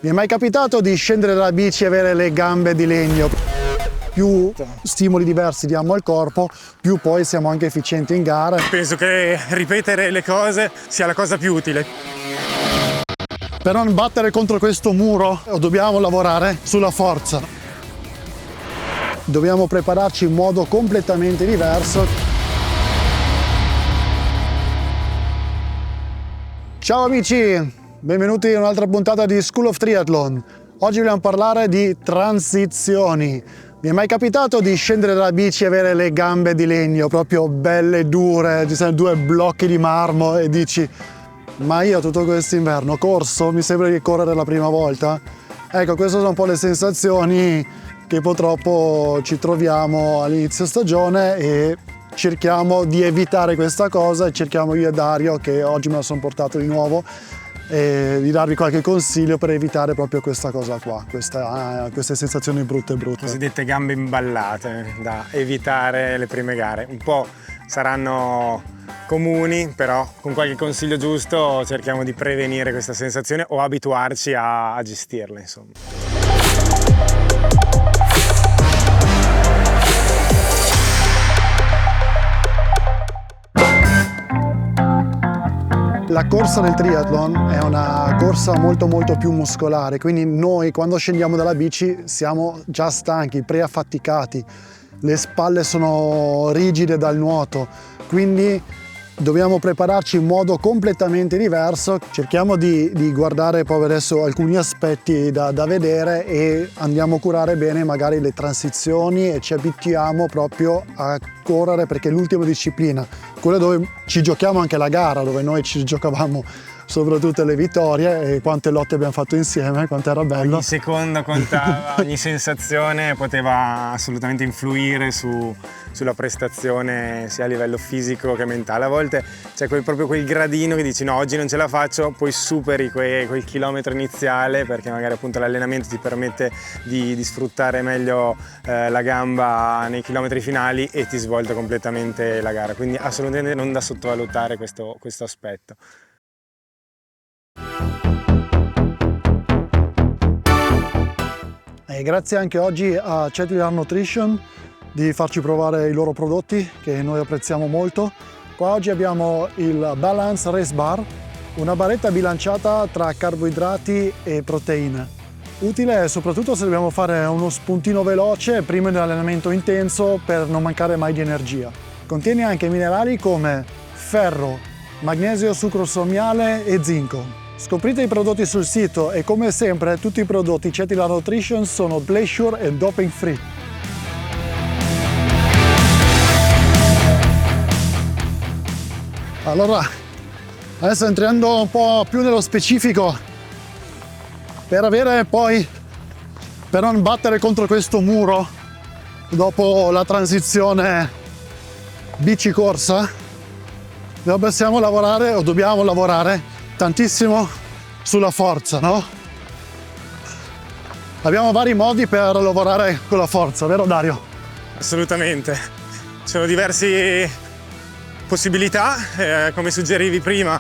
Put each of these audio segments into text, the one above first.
Mi è mai capitato di scendere dalla bici e avere le gambe di legno? Più stimoli diversi diamo al corpo, più poi siamo anche efficienti in gara. Penso che ripetere le cose sia la cosa più utile. Per non battere contro questo muro dobbiamo lavorare sulla forza. Dobbiamo prepararci in modo completamente diverso. Ciao amici, benvenuti in un'altra puntata di School of Triathlon. Oggi vogliamo parlare di transizioni. Mi è mai capitato di scendere dalla bici e avere le gambe di legno proprio belle, dure, ci sono due blocchi di marmo e dici: ma io tutto quest'inverno ho corso? Mi sembra di correre la prima volta? Ecco, queste sono un po' le sensazioni che purtroppo ci troviamo all'inizio stagione e cerchiamo di evitare questa cosa e cerchiamo io e Dario, che oggi me la sono portato di nuovo, di darvi qualche consiglio per evitare proprio questa cosa qua, queste sensazioni brutte. Cosiddette gambe imballate da evitare le prime gare. Un po' saranno comuni, però con qualche consiglio giusto cerchiamo di prevenire questa sensazione o abituarci a gestirla, insomma. La corsa nel triathlon è una corsa molto più muscolare, quindi noi quando scendiamo dalla bici siamo già stanchi, preaffaticati, le spalle sono rigide dal nuoto, quindi dobbiamo prepararci in modo completamente diverso. Cerchiamo di guardare poi adesso alcuni aspetti da vedere e andiamo a curare bene magari le transizioni e ci abituiamo proprio a correre, perché è l'ultima disciplina, quella dove ci giochiamo anche la gara, dove noi ci giocavamo soprattutto le vittorie e quante lotte abbiamo fatto insieme, quanto era bello. Ogni secondo contava, ogni sensazione poteva assolutamente influire sulla prestazione sia a livello fisico che mentale. A volte c'è proprio quel gradino che dici no, oggi non ce la faccio, poi superi quel chilometro iniziale perché magari appunto l'allenamento ti permette di sfruttare meglio la gamba nei chilometri finali e ti svolta completamente la gara, quindi assolutamente non da sottovalutare questo aspetto. E grazie anche oggi a Cetilar Nutrition di farci provare i loro prodotti che noi apprezziamo molto. Qua oggi abbiamo il Balance Race Bar, una barretta bilanciata tra carboidrati e proteine. Utile soprattutto se dobbiamo fare uno spuntino veloce prima dell'allenamento intenso per non mancare mai di energia. Contiene anche minerali come ferro, magnesio, sucro sommiale e zinco. Scoprite i prodotti sul sito e come sempre tutti i prodotti Cetilar Nutrition sono Glacier e doping free. Allora, adesso entrando un po' più nello specifico, per non battere contro questo muro dopo la transizione bici corsa, dobbiamo lavorare tantissimo sulla forza, no? Abbiamo vari modi per lavorare con la forza, vero Dario? Assolutamente, ci sono diverse possibilità, come suggerivi prima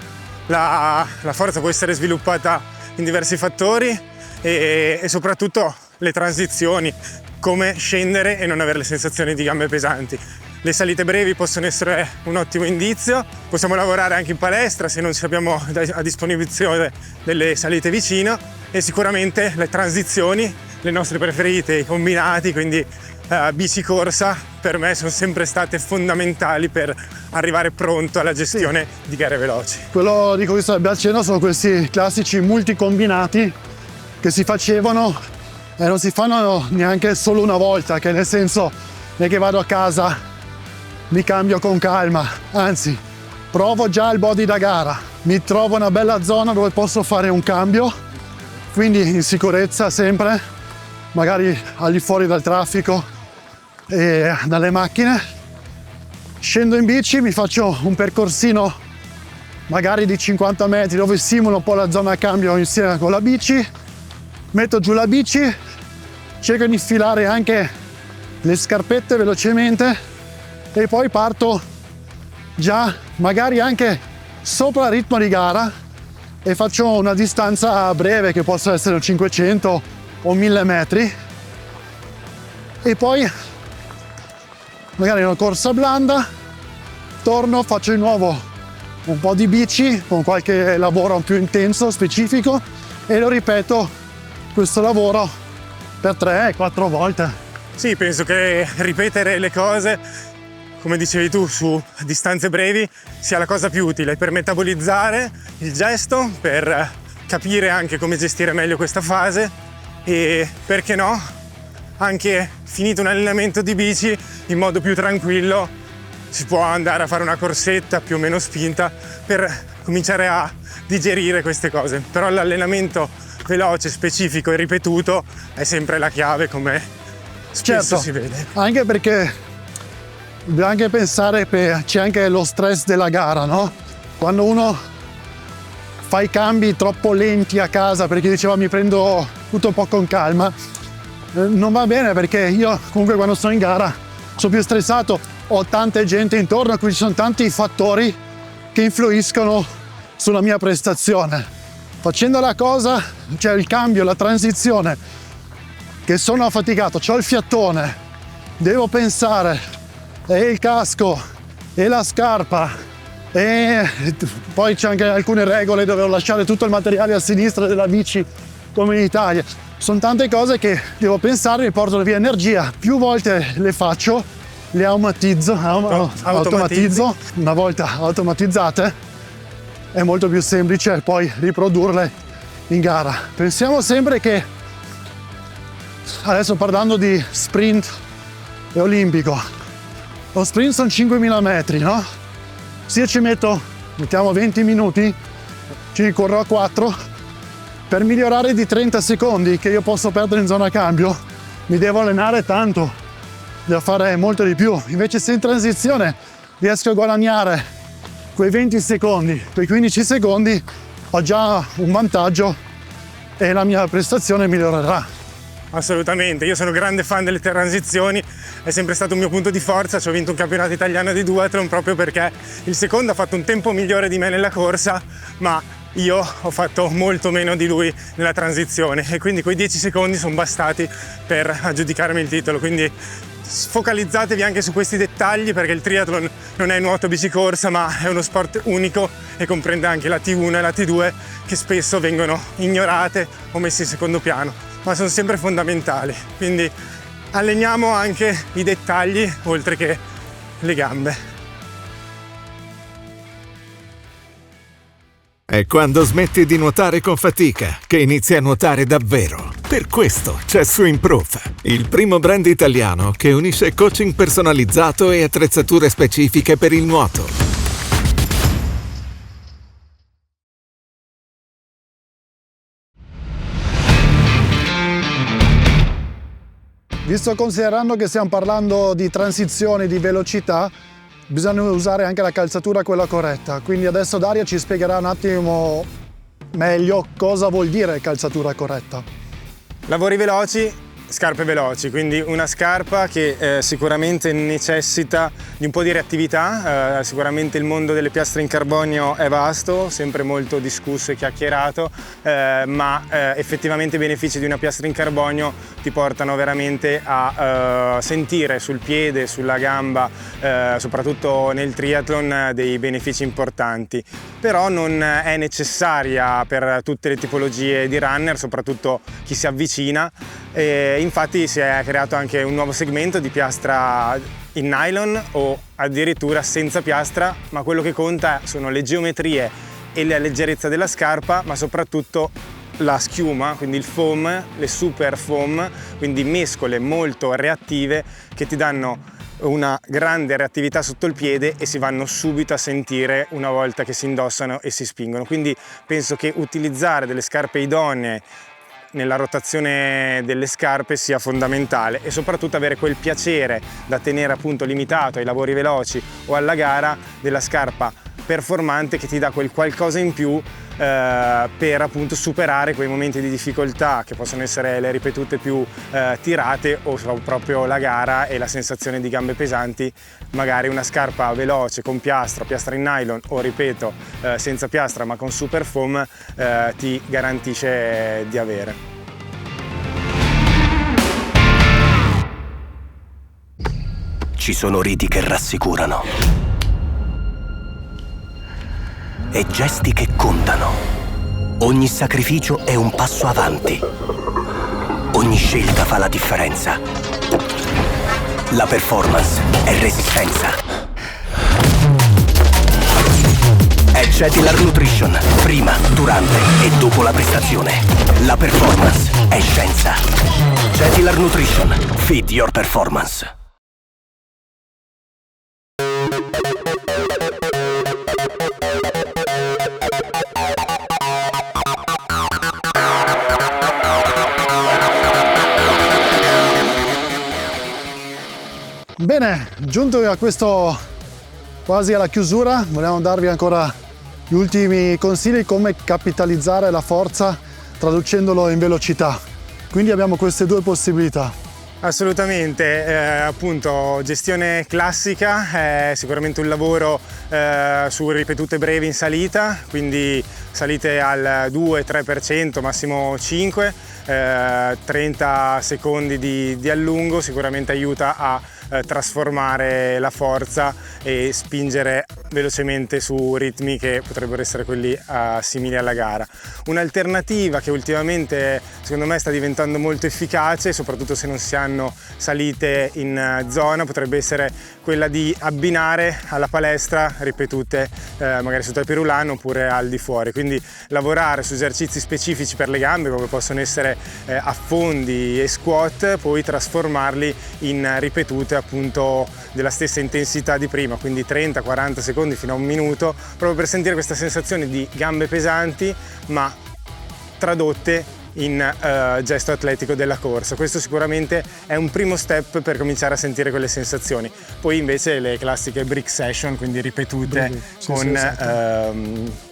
la forza può essere sviluppata in diversi fattori e soprattutto le transizioni, come scendere e non avere le sensazioni di gambe pesanti. Le salite brevi possono essere un ottimo indizio, possiamo lavorare anche in palestra se non abbiamo a disposizione delle salite vicino, e sicuramente le transizioni, le nostre preferite, i combinati, quindi bici corsa, per me sono sempre state fondamentali per arrivare pronto alla gestione di gare veloci. Quello di cui abbiamo accennato sono questi classici multicombinati che si facevano e non si fanno neanche solo una volta, che nel senso non è che vado a casa, mi cambio con calma, anzi provo già il body da gara, mi trovo una bella zona dove posso fare un cambio, quindi in sicurezza sempre, magari al di fuori dal traffico e dalle macchine. Scendo in bici, mi faccio un percorsino magari di 50 metri dove simulo un po' la zona cambio insieme con la bici, metto giù la bici, cerco di infilare anche le scarpette velocemente e poi parto già magari anche sopra il ritmo di gara e faccio una distanza breve che possa essere 500 o 1000 metri e poi magari una corsa blanda, torno, faccio di nuovo un po' di bici con qualche lavoro più intenso, specifico, e lo ripeto questo lavoro per 3-4 volte. Sì, penso che ripetere le cose, come dicevi tu, su distanze brevi sia la cosa più utile per metabolizzare il gesto, per capire anche come gestire meglio questa fase e, perché no, anche finito un allenamento di bici in modo più tranquillo si può andare a fare una corsetta più o meno spinta per cominciare a digerire queste cose. Però l'allenamento veloce, specifico e ripetuto è sempre la chiave, come spesso si vede. Anche perché bisogna anche pensare che c'è anche lo stress della gara, no? Quando uno fa i cambi troppo lenti a casa perché diceva mi prendo tutto un po' con calma, non va bene, perché io comunque quando sono in gara sono più stressato, ho tanta gente intorno, quindi ci sono tanti fattori che influiscono sulla mia prestazione. Facendo la cosa, cioè il cambio, la transizione, che sono affaticato, ho il fiatone, devo pensare, e il casco, e la scarpa, e poi c'è anche alcune regole, dovevo lasciare tutto il materiale a sinistra della bici come in Italia. Sono tante cose che devo pensare, mi portano via energia, più volte le faccio, le automatizzo, una volta automatizzate è molto più semplice poi riprodurle in gara. Pensiamo sempre che, adesso parlando di sprint e olimpico, lo sprint sono 5.000 metri, no? Se io ci mettiamo 20 minuti, ci corro a 4, per migliorare di 30 secondi che io posso perdere in zona cambio, mi devo allenare tanto, devo fare molto di più. Invece se in transizione riesco a guadagnare quei 20 secondi, quei 15 secondi, ho già un vantaggio e la mia prestazione migliorerà. Assolutamente, io sono grande fan delle transizioni, è sempre stato un mio punto di forza, ci ho vinto un campionato italiano di duathlon proprio perché il secondo ha fatto un tempo migliore di me nella corsa, ma io ho fatto molto meno di lui nella transizione e quindi quei 10 secondi sono bastati per aggiudicarmi il titolo. Quindi focalizzatevi anche su questi dettagli, perché il triathlon non è nuoto bicicorsa ma è uno sport unico e comprende anche la T1 e la T2 che spesso vengono ignorate o messe in secondo piano, ma sono sempre fondamentali. Quindi alleniamo anche i dettagli oltre che le gambe. È quando smetti di nuotare con fatica che inizi a nuotare davvero. Per questo c'è Swimproof, il primo brand italiano che unisce coaching personalizzato e attrezzature specifiche per il nuoto. Visto considerando che stiamo parlando di transizioni, di velocità, bisogna usare anche la calzatura quella corretta. Quindi adesso Daria ci spiegherà un attimo meglio cosa vuol dire calzatura corretta. Lavori veloci, scarpe veloci, quindi una scarpa che sicuramente necessita di un po' di reattività. Sicuramente il mondo delle piastre in carbonio è vasto, sempre molto discusso e chiacchierato, ma effettivamente i benefici di una piastra in carbonio ti portano veramente a sentire sul piede, sulla gamba, soprattutto nel triathlon, dei benefici importanti. Però non è necessaria per tutte le tipologie di runner, soprattutto chi si avvicina. Infatti si è creato anche un nuovo segmento di piastra in nylon o addirittura senza piastra, ma quello che conta sono le geometrie e la leggerezza della scarpa, ma soprattutto la schiuma, quindi il foam, le super foam, quindi mescole molto reattive che ti danno una grande reattività sotto il piede e si vanno subito a sentire una volta che si indossano e si spingono. Quindi penso che utilizzare delle scarpe idonee nella rotazione delle scarpe sia fondamentale, e soprattutto avere quel piacere da tenere appunto limitato ai lavori veloci o alla gara della scarpa performante che ti dà quel qualcosa in più per appunto superare quei momenti di difficoltà che possono essere le ripetute più tirate o proprio la gara e la sensazione di gambe pesanti. Magari una scarpa veloce con piastra in nylon o ripeto senza piastra ma con super foam ti garantisce di avere. Ci sono riti che rassicurano e gesti che contano. Ogni sacrificio è un passo avanti. Ogni scelta fa la differenza. La performance è resistenza. È Cetilar Nutrition, prima, durante e dopo la prestazione. La performance è scienza. Cetilar Nutrition, Fit Your Performance. Bene, giunto a questo quasi alla chiusura, vogliamo darvi ancora gli ultimi consigli come capitalizzare la forza traducendolo in velocità. Quindi abbiamo queste due possibilità. Assolutamente, appunto gestione classica è sicuramente un lavoro su ripetute brevi in salita, quindi salite al 2-3%, massimo 5, 30 secondi di allungo sicuramente aiuta a trasformare la forza e spingere velocemente su ritmi che potrebbero essere quelli simili alla gara. Un'alternativa che ultimamente secondo me sta diventando molto efficace, soprattutto se non si hanno salite in zona, potrebbe essere quella di abbinare alla palestra ripetute magari su tapis roulant oppure al di fuori, quindi lavorare su esercizi specifici per le gambe come possono essere affondi e squat, poi trasformarli in ripetute appunto della stessa intensità di prima, quindi 30-40 secondi fino a un minuto, proprio per sentire questa sensazione di gambe pesanti ma tradotte in gesto atletico della corsa. Questo sicuramente è un primo step per cominciare a sentire quelle sensazioni. Poi invece le classiche brick session, quindi ripetute con esatto.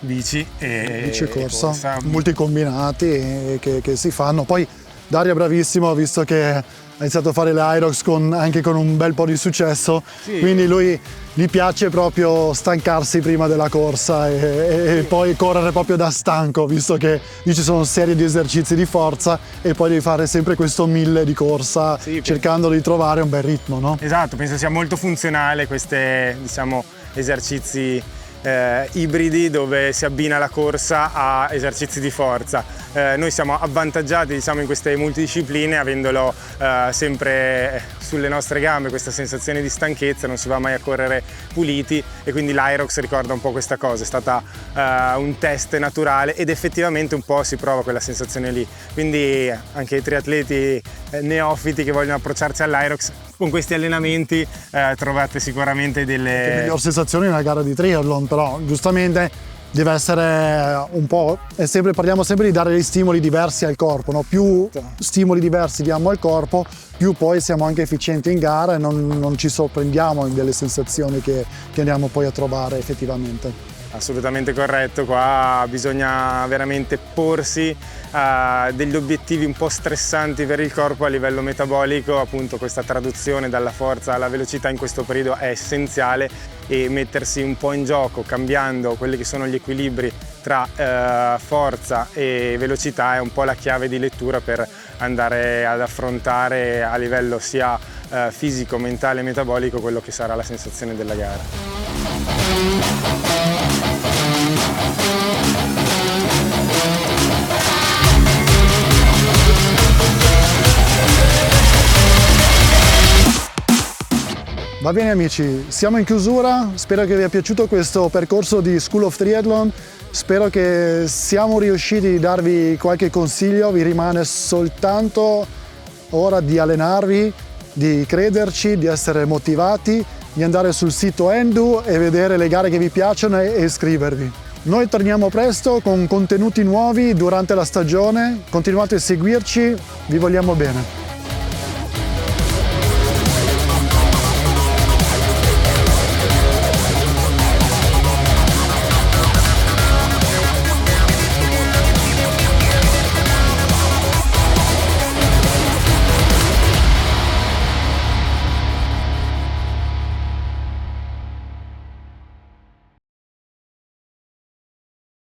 bici e corsa, multicombinati che si fanno. Poi Dario è bravissimo, visto che ha iniziato a fare l'Aerox anche con un bel po' di successo, sì. Quindi gli piace proprio stancarsi prima della corsa e poi correre proprio da stanco, visto che lì ci sono serie di esercizi di forza e poi devi fare sempre questo 1000 di corsa, sì, cercando di trovare un bel ritmo, no? Esatto, penso sia molto funzionale queste, diciamo, esercizi ibridi dove si abbina la corsa a esercizi di forza. Noi siamo avvantaggiati, diciamo, in queste multidiscipline avendolo sempre sulle nostre gambe, questa sensazione di stanchezza, non si va mai a correre puliti e quindi l'Aerox ricorda un po' questa cosa, è stata un test naturale ed effettivamente un po' si prova quella sensazione lì, quindi anche i triatleti neofiti che vogliono approcciarsi all'Aerox con questi allenamenti trovate sicuramente delle migliori sensazioni nella gara di triathlon, però giustamente deve essere un po', parliamo sempre di dare degli stimoli diversi al corpo, no? Più stimoli diversi diamo al corpo, più poi siamo anche efficienti in gara e non ci sorprendiamo delle sensazioni che andiamo poi a trovare effettivamente. Assolutamente corretto, qua bisogna veramente porsi degli obiettivi un po' stressanti per il corpo a livello metabolico, appunto questa traduzione dalla forza alla velocità in questo periodo è essenziale e mettersi un po' in gioco cambiando quelli che sono gli equilibri tra forza e velocità è un po' la chiave di lettura per andare ad affrontare a livello sia fisico, mentale e metabolico quello che sarà la sensazione della gara. Va bene amici, siamo in chiusura, spero che vi sia piaciuto questo percorso di School of Triathlon, spero che siamo riusciti a darvi qualche consiglio, vi rimane soltanto ora di allenarvi, di crederci, di essere motivati, di andare sul sito Endu e vedere le gare che vi piacciono e iscrivervi. Noi torniamo presto con contenuti nuovi durante la stagione, continuate a seguirci, vi vogliamo bene.